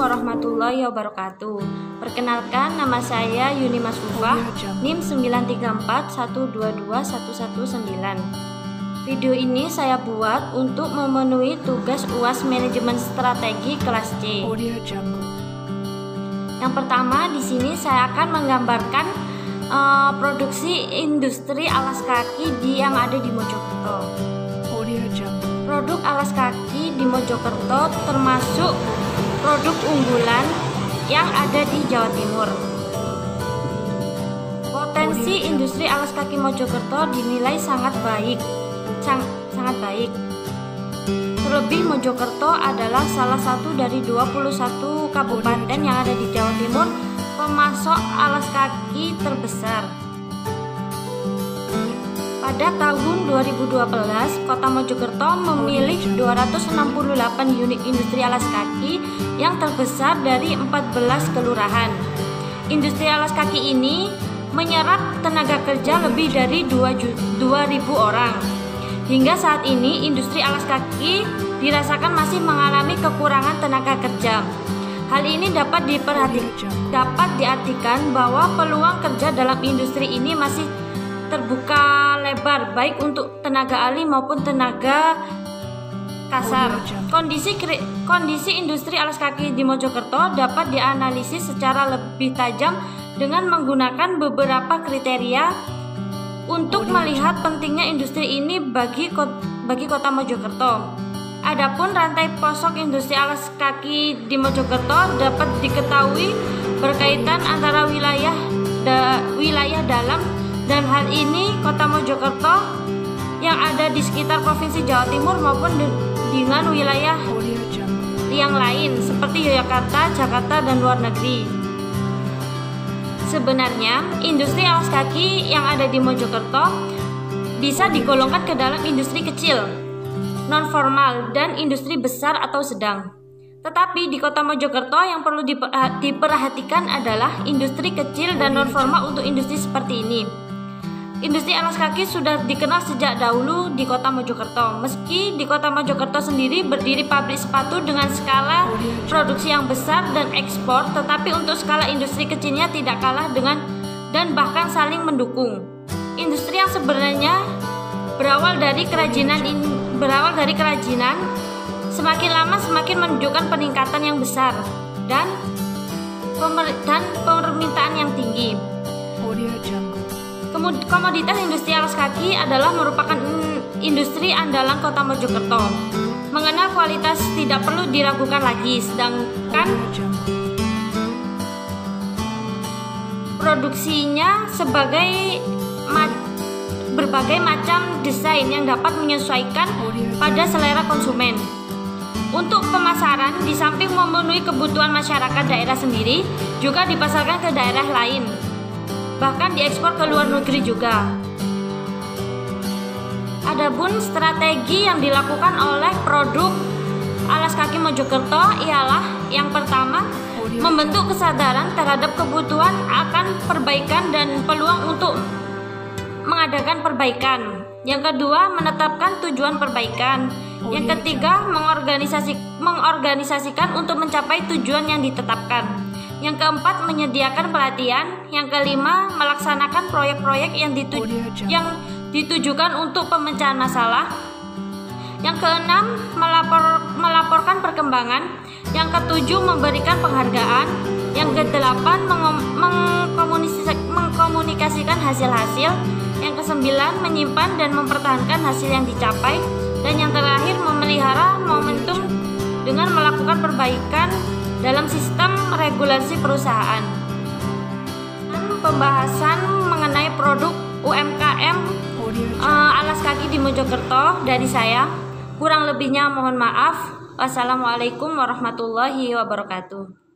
warahmatullahi wabarakatuh. Perkenalkan, nama saya Yuni Masfufah, NIM 934122119. Video ini saya buat untuk memenuhi tugas UAS Manajemen Strategi kelas C. Yang pertama, di sini saya akan menggambarkan produksi industri alas kaki yang ada di Mojokerto. Produk alas kaki di Mojokerto termasuk produk unggulan yang ada di Jawa Timur. Potensi industri alas kaki Mojokerto dinilai sangat baik. Terlebih Mojokerto adalah salah satu dari 21 kabupaten yang ada di Jawa Timur pemasok alas kaki terbesar. Pada tahun 2012, Kota Mojokerto memilih 268 unit industri alas kaki yang terbesar dari 14 kelurahan. Industri alas kaki ini menyerap tenaga kerja lebih dari 2.000 orang. Hingga saat ini, industri alas kaki dirasakan masih mengalami kekurangan tenaga kerja. Hal ini dapat diartikan bahwa peluang kerja dalam industri ini masih terbuka lebar, baik untuk tenaga ahli maupun tenaga kasar. Kondisi industri alas kaki di Mojokerto dapat dianalisis secara lebih tajam dengan menggunakan beberapa kriteria untuk melihat pentingnya industri ini bagi Kota Mojokerto. Adapun rantai posok industri alas kaki di Mojokerto dapat diketahui berkaitan antara wilayah dalam, dan hal ini Kota Mojokerto yang ada di sekitar Provinsi Jawa Timur maupun dengan wilayah yang lain seperti Yogyakarta, Jakarta, dan luar negeri. Sebenarnya, industri alas kaki yang ada di Mojokerto bisa digolongkan ke dalam industri kecil, non-formal, dan industri besar atau sedang. Tetapi di Kota Mojokerto yang perlu diperhatikan adalah industri kecil dan non-formal untuk industri seperti ini. Industri alas kaki sudah dikenal sejak dahulu di Kota Mojokerto. Meski di Kota Mojokerto sendiri berdiri pabrik sepatu dengan skala produksi yang besar dan ekspor, tetapi untuk skala industri kecilnya tidak kalah dengan dan bahkan saling mendukung. Industri yang sebenarnya berawal dari kerajinan, semakin lama semakin menunjukkan peningkatan yang besar dan permintaan yang tinggi. Komoditas industri alas kaki adalah merupakan industri andalan Kota Mojokerto. Mengenal kualitas tidak perlu diragukan lagi, sedangkan produksinya berbagai macam desain yang dapat menyesuaikan pada selera konsumen. Untuk pemasaran, di samping memenuhi kebutuhan masyarakat daerah sendiri, juga dipasarkan ke daerah lain, bahkan diekspor ke luar negeri juga. Adapun strategi yang dilakukan oleh produk alas kaki Mojokerto ialah yang pertama, membentuk kesadaran terhadap kebutuhan akan perbaikan dan peluang untuk mengadakan perbaikan. Yang kedua, menetapkan tujuan perbaikan. Yang ketiga, mengorganisasikan untuk mencapai tujuan yang ditetapkan. Yang keempat, menyediakan pelatihan. Yang kelima, melaksanakan proyek-proyek yang ditujukan untuk pemecahan masalah. Yang keenam, melaporkan perkembangan. Yang ketujuh, memberikan penghargaan. Yang kedelapan, mengkomunikasikan hasil-hasil. Yang kesembilan, menyimpan dan mempertahankan hasil yang dicapai. Dan yang terakhir, memelihara momentum dengan melakukan perbaikan dalam sistem regulasi perusahaan. Dan pembahasan mengenai produk UMKM alas kaki di Mojokerto dari saya. Kurang lebihnya mohon maaf. Wassalamualaikum warahmatullahi wabarakatuh.